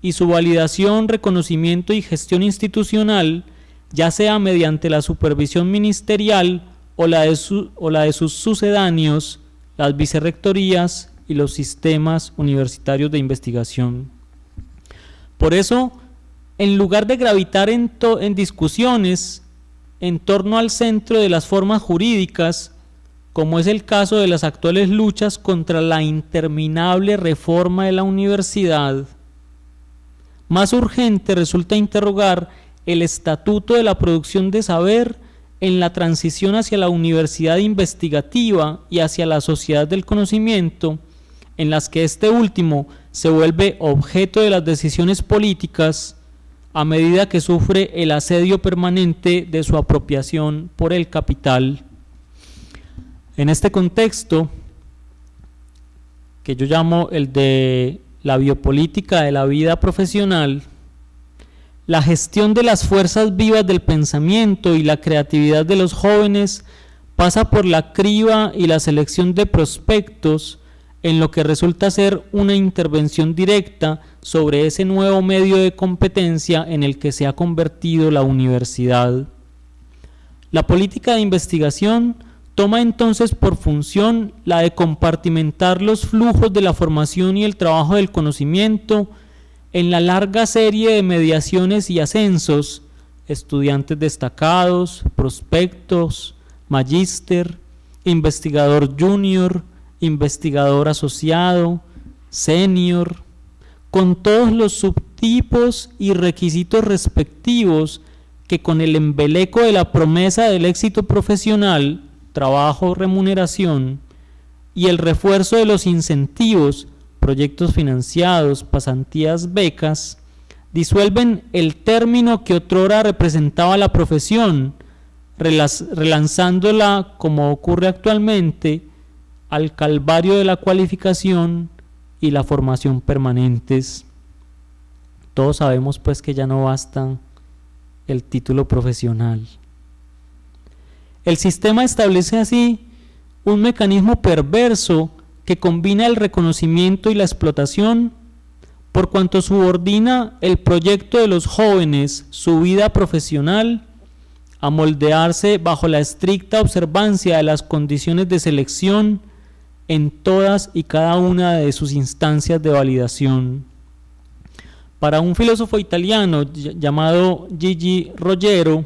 S3: y su validación, reconocimiento y gestión institucional, ya sea mediante la supervisión ministerial o la de sus sucedáneos, las vicerrectorías y los sistemas universitarios de investigación. Por eso, en lugar de gravitar en discusiones en torno al centro de las formas jurídicas, como es el caso de las actuales luchas contra la interminable reforma de la universidad, más urgente resulta interrogar el estatuto de la producción de saber en la transición hacia la universidad investigativa y hacia la sociedad del conocimiento, en las que este último se vuelve objeto de las decisiones políticas a medida que sufre el asedio permanente de su apropiación por el capital. En este contexto, que yo llamo el de la biopolítica de la vida profesional, la gestión de las fuerzas vivas del pensamiento y la creatividad de los jóvenes pasa por la criba y la selección de prospectos, en lo que resulta ser una intervención directa sobre ese nuevo medio de competencia en el que se ha convertido la universidad. La política de investigación toma entonces por función la de compartimentar los flujos de la formación y el trabajo del conocimiento en la larga serie de mediaciones y ascensos: estudiantes destacados, prospectos, magíster, investigador junior, investigador asociado, senior, con todos los subtipos y requisitos respectivos que, con el embeleco de la promesa del éxito profesional, trabajo, remuneración, y el refuerzo de los incentivos, proyectos financiados, pasantías, becas, disuelven el término que otrora representaba la profesión, relanzándola, como ocurre actualmente, al calvario de la cualificación y la formación permanentes. Todos sabemos pues que ya no basta el título profesional. El sistema establece así un mecanismo perverso que combina el reconocimiento y la explotación, por cuanto subordina el proyecto de los jóvenes, su vida profesional, a moldearse bajo la estricta observancia de las condiciones de selección en todas y cada una de sus instancias de validación. Para un filósofo italiano llamado Gigi Rogero,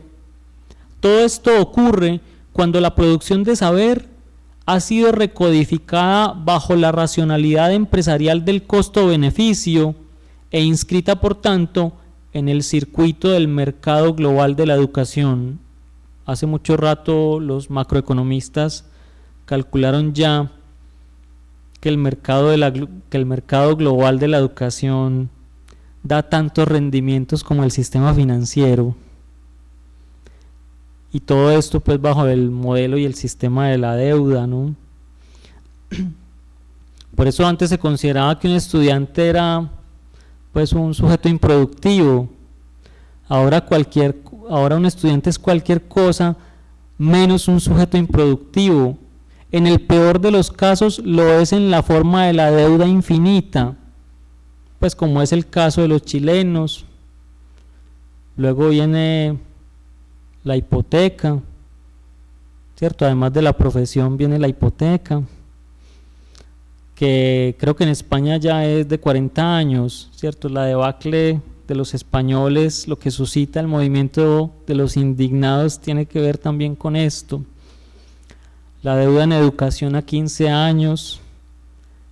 S3: todo esto ocurre cuando la producción de saber ha sido recodificada bajo la racionalidad empresarial del costo-beneficio e inscrita, por tanto, en el circuito del mercado global de la educación. Hace mucho rato los macroeconomistas calcularon ya que el mercado global de la educación da tantos rendimientos como el sistema financiero. Y todo esto pues bajo el modelo y el sistema de la deuda, ¿no? Por eso antes se consideraba que un estudiante era pues un sujeto improductivo. Ahora un estudiante es cualquier cosa menos un sujeto improductivo. En el peor de los casos lo es en la forma de la deuda infinita, pues como es el caso de los chilenos. Luego viene la hipoteca, ¿cierto? Además de la profesión viene la hipoteca, que creo que en España ya es de 40 años, ¿cierto? La debacle de los españoles, lo que suscita el movimiento de los indignados tiene que ver también con esto. La deuda en educación a 15 años,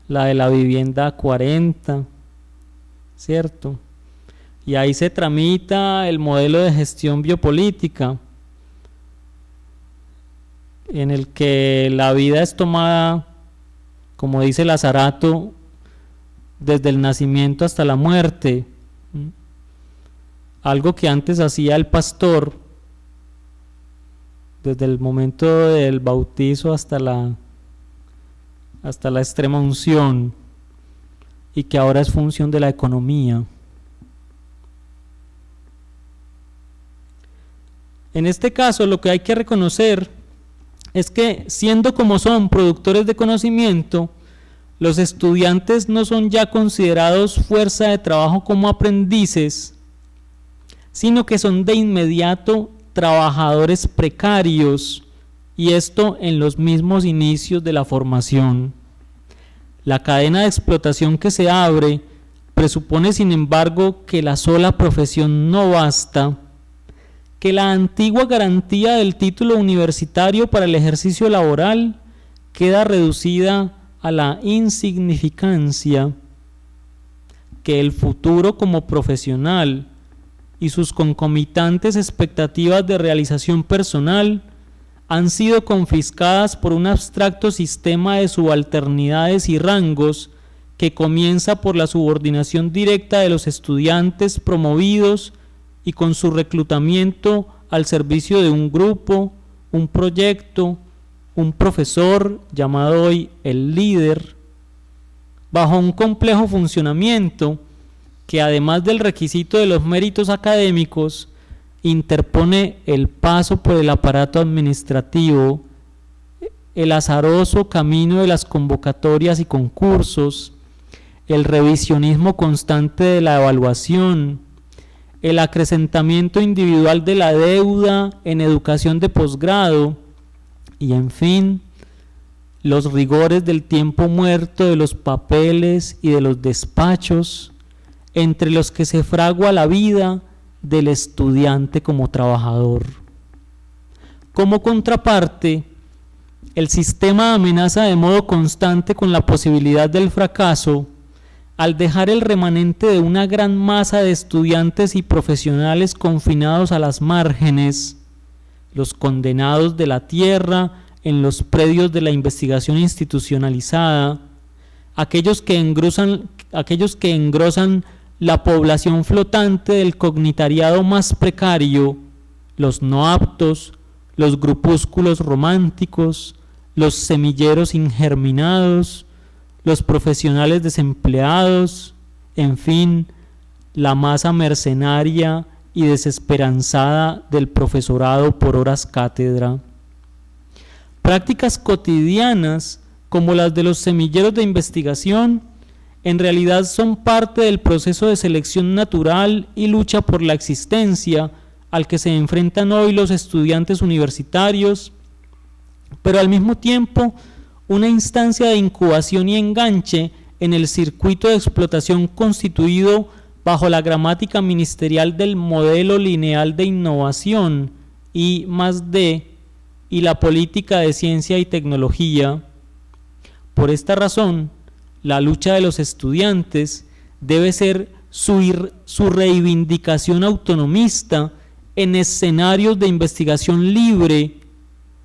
S3: la de la vivienda a 40, ¿cierto? Y ahí se tramita el modelo de gestión biopolítica, en el que la vida es tomada, como dice Lazarato, desde el nacimiento hasta la muerte. Algo que antes hacía el pastor, desde el momento del bautizo hasta la extrema unción, y que ahora es función de la economía. En este caso, lo que hay que reconocer es que, siendo como son productores de conocimiento, los estudiantes no son ya considerados fuerza de trabajo como aprendices, sino que son de inmediato trabajadores precarios, y esto en los mismos inicios de la formación. La cadena de explotación que se abre presupone, sin embargo, que la sola profesión no basta, que la antigua garantía del título universitario para el ejercicio laboral queda reducida a la insignificancia, que el futuro como profesional y sus concomitantes expectativas de realización personal han sido confiscadas por un abstracto sistema de subalternidades y rangos que comienza por la subordinación directa de los estudiantes promovidos y con su reclutamiento al servicio de un grupo, un proyecto, un profesor llamado hoy el líder, bajo un complejo funcionamiento que, además del requisito de los méritos académicos, interpone el paso por el aparato administrativo, el azaroso camino de las convocatorias y concursos, el revisionismo constante de la evaluación, el acrecentamiento individual de la deuda en educación de posgrado y, en fin, los rigores del tiempo muerto de los papeles y de los despachos, entre los que se fragua la vida del estudiante como trabajador. Como contraparte, el sistema amenaza de modo constante con la posibilidad del fracaso al dejar el remanente de una gran masa de estudiantes y profesionales confinados a las márgenes, los condenados de la tierra en los predios de la investigación institucionalizada, aquellos que engrosan la población flotante del cognitariado más precario, los no aptos, los grupúsculos románticos, los semilleros ingerminados, los profesionales desempleados, en fin, la masa mercenaria y desesperanzada del profesorado por horas cátedra. Prácticas cotidianas como las de los semilleros de investigación en realidad son parte del proceso de selección natural y lucha por la existencia al que se enfrentan hoy los estudiantes universitarios, pero al mismo tiempo una instancia de incubación y enganche en el circuito de explotación constituido bajo la gramática ministerial del modelo lineal de innovación I+D y la política de ciencia y tecnología. Por esta razón, la lucha de los estudiantes debe ser su reivindicación autonomista en escenarios de investigación libre,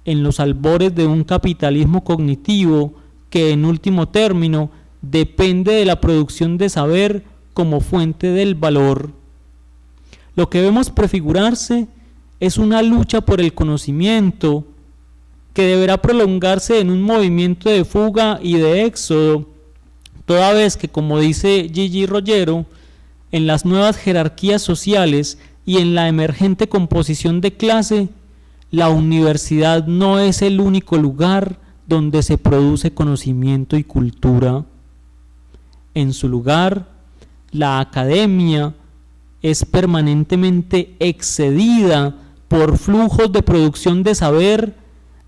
S3: en los albores de un capitalismo cognitivo que, en último término, depende de la producción de saber como fuente del valor. Lo que vemos prefigurarse es una lucha por el conocimiento que deberá prolongarse en un movimiento de fuga y de éxodo, toda vez que, como dice Gigi Rogero, en las nuevas jerarquías sociales y en la emergente composición de clase, la universidad no es el único lugar donde se produce conocimiento y cultura. En su lugar, la academia es permanentemente excedida por flujos de producción de saber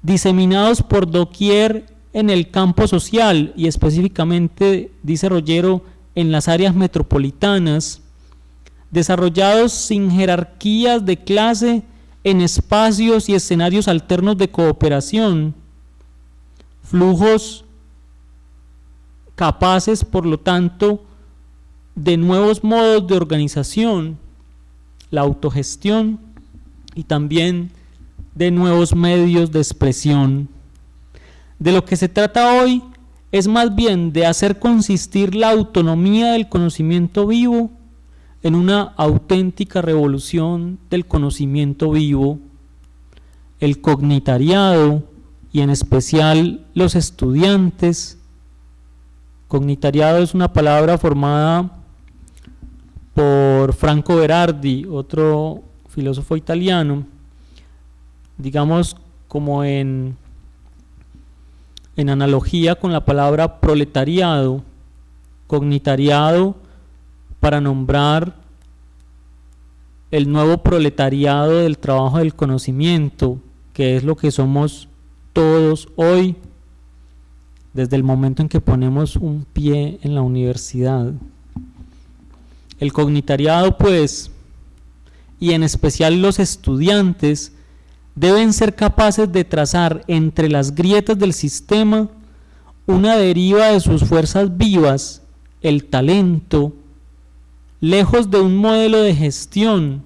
S3: diseminados por doquier en el campo social y específicamente, dice Rogero, en las áreas metropolitanas, desarrollados sin jerarquías de clase en espacios y escenarios alternos de cooperación, flujos capaces, por lo tanto, de nuevos modos de organización, la autogestión y también de nuevos medios de expresión. De lo que se trata hoy es más bien de hacer consistir la autonomía del conocimiento vivo en una auténtica revolución del conocimiento vivo. El cognitariado, y en especial los estudiantes. Cognitariado es una palabra formada por Franco Berardi, otro filósofo italiano, digamos como en analogía con la palabra proletariado, cognitariado para nombrar el nuevo proletariado del trabajo del conocimiento, que es lo que somos todos hoy, desde el momento en que ponemos un pie en la universidad. El cognitariado, pues, y en especial los estudiantes, deben ser capaces de trazar entre las grietas del sistema una deriva de sus fuerzas vivas, el talento, lejos de un modelo de gestión,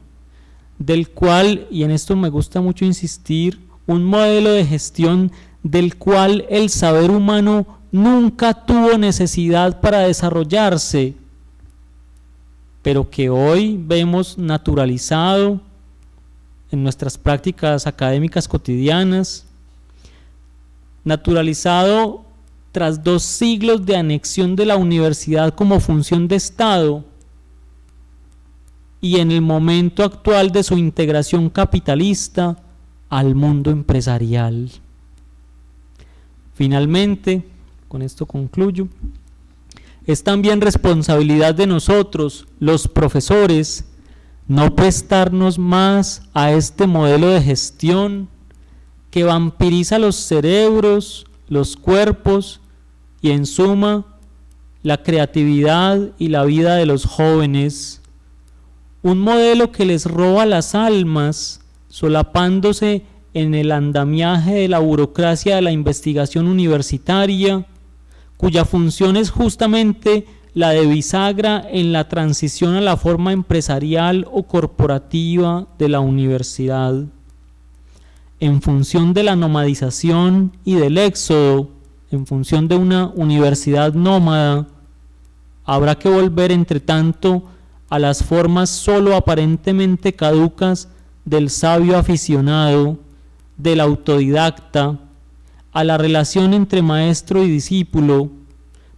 S3: del cual, y en esto me gusta mucho insistir, un modelo de gestión del cual el saber humano nunca tuvo necesidad para desarrollarse, pero que hoy vemos naturalizado en nuestras prácticas académicas cotidianas, naturalizado tras 2 siglos de anexión de la universidad como función de Estado y en el momento actual de su integración capitalista al mundo empresarial. Finalmente, con esto concluyo, es también responsabilidad de nosotros, los profesores, no prestarnos más a este modelo de gestión que vampiriza los cerebros, los cuerpos y en suma la creatividad y la vida de los jóvenes. Un modelo que les roba las almas, solapándose en el andamiaje de la burocracia de la investigación universitaria, cuya función es justamente la de bisagra en la transición a la forma empresarial o corporativa de la universidad. En función de la nomadización y del éxodo, en función de una universidad nómada, habrá que volver entre tanto a las formas solo aparentemente caducas del sabio aficionado, del autodidacta, a la relación entre maestro y discípulo,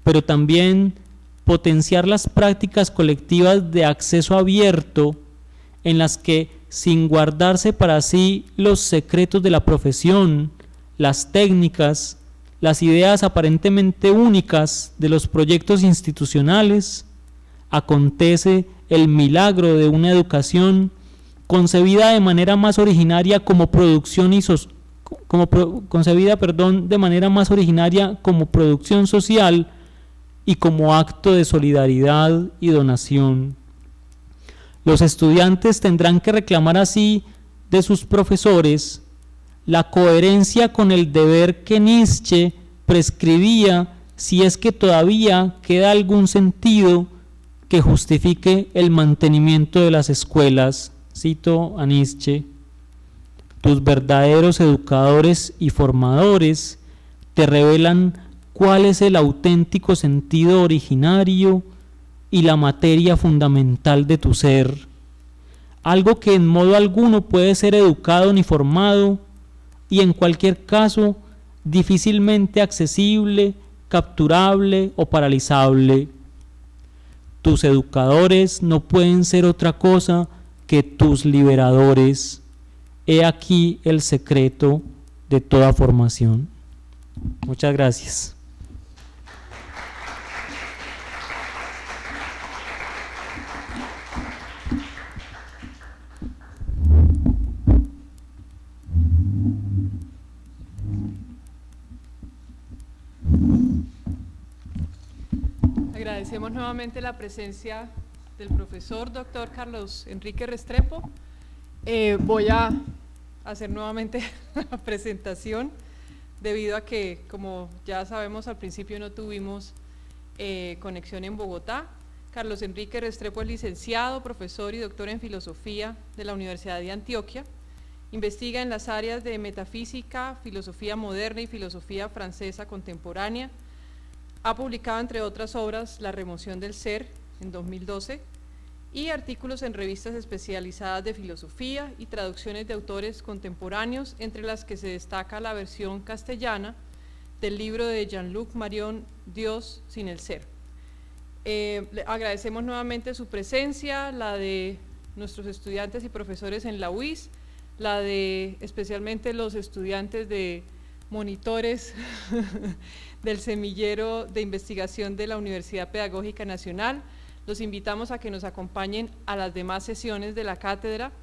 S3: pero también potenciar las prácticas colectivas de acceso abierto en las que, sin guardarse para sí los secretos de la profesión, las técnicas, las ideas aparentemente únicas de los proyectos institucionales, acontece el milagro de una educación concebida de manera más originaria como producción de manera más originaria como producción social y como acto de solidaridad y donación. Los estudiantes tendrán que reclamar así de sus profesores la coherencia con el deber que Nietzsche prescribía, si es que todavía queda algún sentido que justifique el mantenimiento de las escuelas. Cito a Nietzsche: tus verdaderos educadores y formadores te revelan cuál es el auténtico sentido originario y la materia fundamental de tu ser, algo que en modo alguno puede ser educado ni formado y en cualquier caso difícilmente accesible, capturable o paralizable. Tus educadores no pueden ser otra cosa que tus liberadores. He aquí el secreto de toda formación. Muchas gracias.
S1: Agradecemos nuevamente la presencia del profesor Dr. Carlos Enrique Restrepo. Voy a hacer nuevamente la presentación debido a que, como ya sabemos, al principio no tuvimos conexión en Bogotá. Carlos Enrique Restrepo es licenciado, profesor y doctor en filosofía de la Universidad de Antioquia. Investiga en las áreas de metafísica, filosofía moderna y filosofía francesa contemporánea. Ha publicado, entre otras obras, La remoción del ser, en 2012, y artículos en revistas especializadas de filosofía y traducciones de autores contemporáneos, entre las que se destaca la versión castellana del libro de Jean-Luc Marion, Dios sin el ser. Le agradecemos nuevamente su presencia, la de nuestros estudiantes y profesores en la UIS, la de especialmente los estudiantes de monitores del semillero de investigación de la Universidad Pedagógica Nacional. Los invitamos a que nos acompañen a las demás sesiones de la cátedra.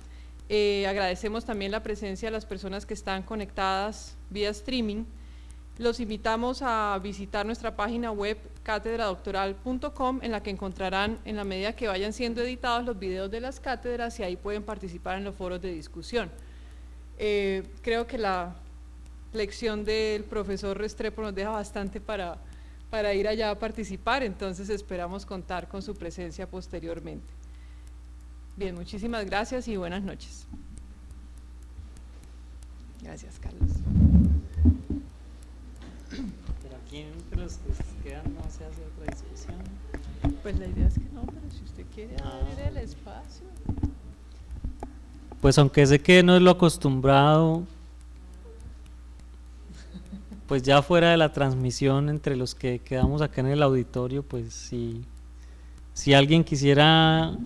S1: Agradecemos también la presencia de las personas que están conectadas vía streaming. Los invitamos a visitar nuestra página web cátedradoctoral.com, en la que encontrarán, en la medida que vayan siendo editados, los videos de las cátedras, y ahí pueden participar en los foros de discusión. Creo que la lección del profesor Restrepo nos deja bastante para ir allá a participar, entonces esperamos contar con su presencia posteriormente. Bien, muchísimas gracias y buenas noches. Gracias, Carlos.
S3: aquí entre los que quedan no se hace otra discusión.
S1: Pues la idea es que no, pero si usted quiere abrir el espacio.
S3: Pues aunque sé que no es lo acostumbrado, pues ya fuera de la transmisión entre los que quedamos acá en el auditorio, pues si alguien quisiera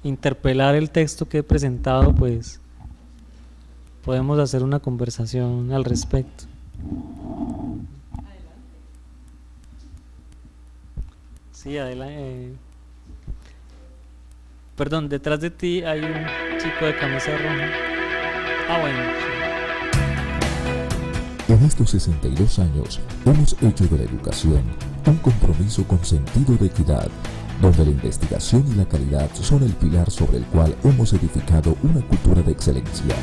S3: interpelar el texto que he presentado, pues podemos hacer una conversación al respecto. Sí, adelante. Perdón, detrás de ti hay un chico de camisa roja. Ah, bueno.
S4: En estos 62 años hemos hecho de la educación un compromiso con sentido de equidad, donde la investigación y la calidad son el pilar sobre el cual hemos edificado una cultura de excelencia.